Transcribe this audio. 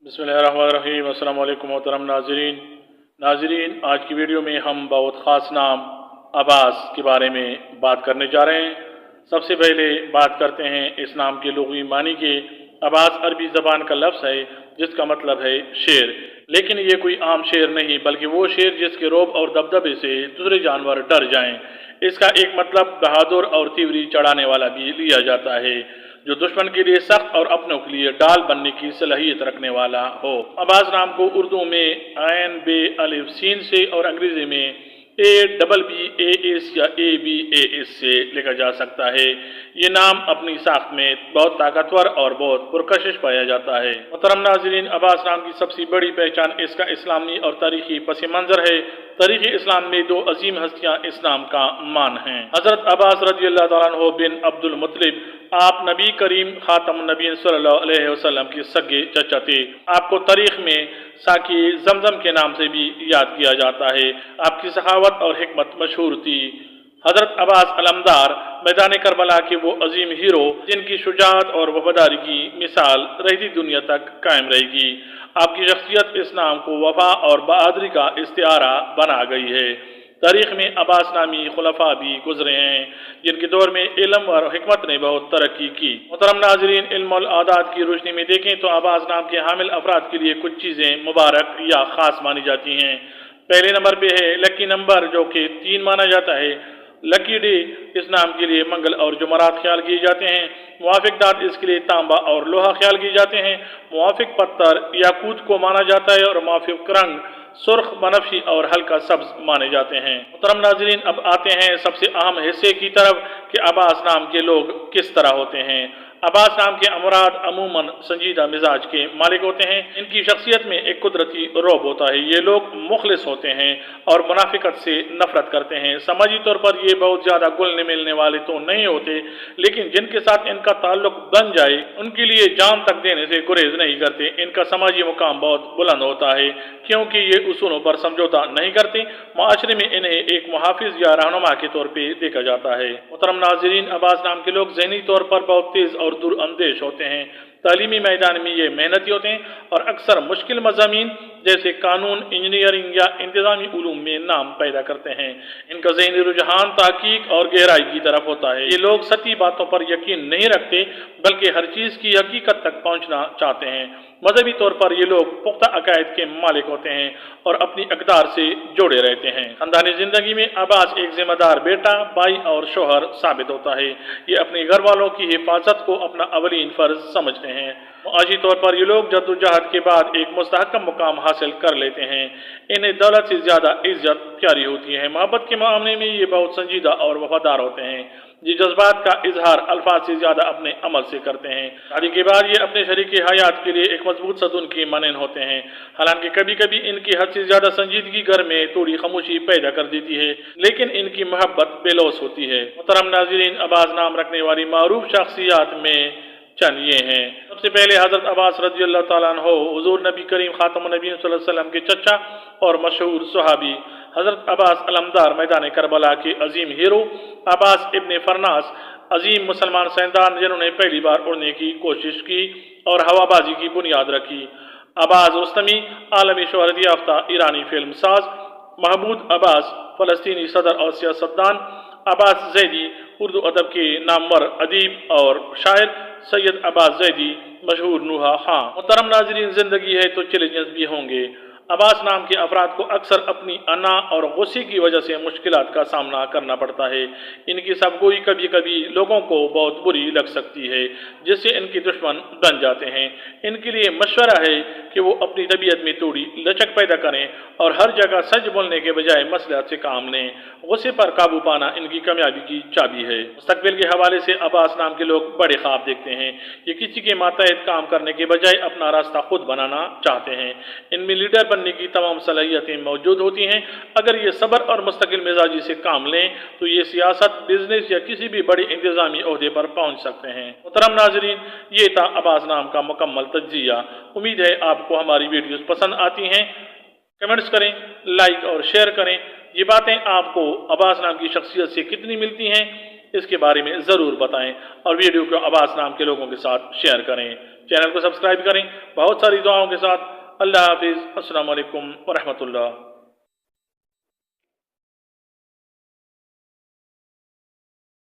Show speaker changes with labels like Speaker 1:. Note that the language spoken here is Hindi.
Speaker 1: बिस्मिल्लाहिर्रहमानिर्रहीम। अस्सलाम वालेकुम मोहतरम नाजरीन, आज की वीडियो में हम बहुत ख़ास नाम अब्बास के बारे में बात करने जा रहे हैं। सबसे पहले बात करते हैं इस नाम के लुग़वी मानी के। अब्बास अरबी ज़बान का लफ्ज़ है जिसका मतलब है शेर, लेकिन ये कोई आम शेर नहीं बल्कि वो शेर जिसके रौब और दबदबे से दूसरे जानवर डर जाएं। इसका एक मतलब बहादुर और तीव्री चढ़ाने वाला भी लिया जाता है, जो दुश्मन के लिए सख्त और अपनों के लिए डाल बनने की सलाहियत रखने वाला हो। अब्बास नाम को उर्दू में आयन बे अलिफ सीन से और अंग्रेजी में ABBAS या ABAS से लिखा जा सकता है। ये नाम अपनी साख्त में बहुत ताकतवर और बहुत पुरकशिश पाया जाता है। मोहतरम नाज़रीन, अब्बास नाम की सबसे बड़ी पहचान इसका इस्लामी और तारीखी पस मंज़र है। तारीख़ इस्लाम में दो अजीम हस्तियाँ इस नाम का मान हैं। हज़रत अब्बास रज़ी अल्लाह तआला अन्हु बिन अब्दुल मुत्तलिब, आप नबी करीम खातमुन नबीय्यीन सल्लल्लाहु अलैहि वसल्लम के सगे चचा थे। आपको तारीख में साकी जमजम के नाम से भी याद किया जाता है। आपकी सखावत और हिकमत मशहूर थी। हजरत अब्बास अलमदार मैदान करबला के वो अजीम हीरो जिनकी शुजाअत और वफादारी की मिसाल रहती दुनिया तक कायम रहेगी। आपकी शख्सियत इस नाम को वफा और बहादुरी का इस्तिआरा बना गई है। तारीख में अब्बास नामी खुलफा भी गुजरे हैं जिनके दौर में इल्म और हिकमत ने बहुत तरक्की की। मोहतरम नाजरीन, इल्म और आदात की रोशनी में देखें तो अब्बास नाम के हामिल अफराद के लिए कुछ चीज़ें मुबारक या ख़ास मानी जाती हैं। पहले नंबर पे है लकी नंबर, जो कि 3 माना जाता है। लकी डे इस नाम के लिए मंगल और जुमरात ख्याल किए जाते हैं। मुवाफिक दात इसके लिए तांबा और लोहा ख्याल किए जाते हैं। मुवाफिक पत्थर याकूत को माना जाता है और मुवाफिक रंग सुर्ख, बनफशी और हल्का सब्ज माने जाते हैं। मुहतरम नाजरीन, अब आते हैं सबसे अहम हिस्से की तरफ कि अब्बास नाम के लोग किस तरह होते हैं। अब्बास नाम के अमराद अमूमन संजीदा मिजाज के मालिक होते हैं। इनकी शख्सियत में एक कुदरती रौब होता है। ये लोग मुखलिस होते हैं और मुनाफिकत से नफरत करते हैं। समाजी तौर पर ये बहुत ज़्यादा घुलने मिलने वाले तो नहीं होते, लेकिन जिनके साथ इनका ताल्लुक बन जाए उनके लिए जान तक देने से गुरेज नहीं करते। इनका समाजी मुकाम बहुत बुलंद होता है क्योंकि ये उसूलों पर समझौता नहीं करते। माशरे में इन्हें एक मुहाफिज या रहनुमा के तौर पर देखा जाता है। मुहतरम नाज़रीन, अब्बास नाम के लोग ज़हनी तौर पर बहुत तेज़ और दूरअंदेश होते हैं। तालीमी मैदान में ये मेहनती होते हैं और अक्सर मुश्किल मज़ामीन जैसे कानून, इंजीनियरिंग या इंतज़ामी उलूम में नाम पैदा करते हैं। इनका ज़हनी रुझान तहकीक और गहराई की तरफ होता है। ये लोग सच्ची बातों पर यकीन नहीं रखते बल्कि हर चीज़ की हकीकत तक पहुँचना चाहते हैं। मजहबी तौर पर ये लोग पुख्ता अकायद के मालिक होते हैं और अपनी अकदार से जुड़े रहते हैं। खानदानी जिंदगी में अब्बास एक जिम्मेदार बेटा, भाई और शोहर साबित होता है। ये अपने घर वालों की हिफाजत को अपना अवलीन फर्ज समझते हैं। मुआशी तौर पर ये लोग जद्दोजहद के बाद एक मुस्तहकम मुकाम हासिल कर लेते हैं। इन्हें दौलत से ज़्यादा इज्जत प्यारी होती है। मोहब्बत के मामले में ये बहुत संजीदा और वफादार होते हैं। ये जज्बात का इजहार अल्फाज से ज़्यादा अपने अमल से करते हैं। शादी के बाद ये अपने शरीक हयात के लिए एक मजबूत सदून के मानन होते हैं। हालांकि कभी कभी इनकी हद से ज़्यादा संजीदगी घर में थोड़ी खामोशी पैदा कर देती है, लेकिन इनकी मोहब्बत बेलौस होती है। मुहतरम नाज़रीन, अब्बास नाम रखने वाली मारूफ शख्सियात में चंद ये हैं। सबसे पहले हज़रत अब्बास रज़ी अल्लाह तआला अन्हु हुज़ूर नबी करीम खातमुन नबीय्यीन सल्लल्लाहु अलैहि वसल्लम के चचा और मशहूर सहाबी हज़रत अब्बास अलमदार मैदान करबला के अजीम हीरो अब्बास इब्ने फरनास, अजीम मुसलमान सैनदान जिन्होंने पहली बार उड़ने की कोशिश की और हवाबाजी की बुनियाद रखी। अब्बास रुस्तमी, आलमी शोहरत याफ्ता ईरानी फिल्म साज। महमूद अब्बास, फ़लस्तीनी सदर और सियासतदान। अब्बास ज़ैदी, उर्दू अदब के नामवर अदीब और शायर। सैयद अब्बास ज़ैदी, मशहूर नूहा खां। मुहतरम नाज़रीन, ज़िंदगी है तो चैलेंजेस भी होंगे। अब्बास नाम के अफराद को अक्सर अपनी अना और गुस्से की वजह से मुश्किलात का सामना करना पड़ता है। इनकी सबगोई कभी कभी लोगों को बहुत बुरी लग सकती है, जिससे इनके दुश्मन बन जाते हैं। इनके लिए मशवरा है कि वो अपनी तबीयत में थोड़ी लचक पैदा करें और हर जगह सच बोलने के बजाय मसलहत से काम लें। गुस्से पर काबू पाना इनकी कामयाबी की चाबी है। मुस्तकबिल के हवाले से अब्बास नाम के लोग बड़े ख्वाब देखते हैं। ये किसी के मातहत काम करने के बजाय अपना रास्ता खुद बनाना चाहते हैं। इनमें लीडर बनने की तमाम सलाहियतें मौजूद होती हैं। अगर ये सब्र और मुस्तकिल मिजाजी से काम लें तो ये सियासत, बिजनेस या किसी भी बड़े इंतजामी ओहदे पर पहुँच सकते हैं। मुहतरम नाजरीन, ये था अब्बास नाम का मुकम्मल तज्जिया। उम्मीद है आपको हमारी वीडियोस पसंद आती हैं। कमेंट्स करें, लाइक और शेयर करें। ये बातें आपको अब्बास नाम की शख्सियत से कितनी मिलती हैं इसके बारे में ज़रूर बताएं और वीडियो को अब्बास नाम के लोगों के साथ शेयर करें। चैनल को सब्सक्राइब करें। बहुत सारी दुआओं के साथ अल्लाह हाफिज़। अस्सलामु अलैकुम व रहमतुल्लाह।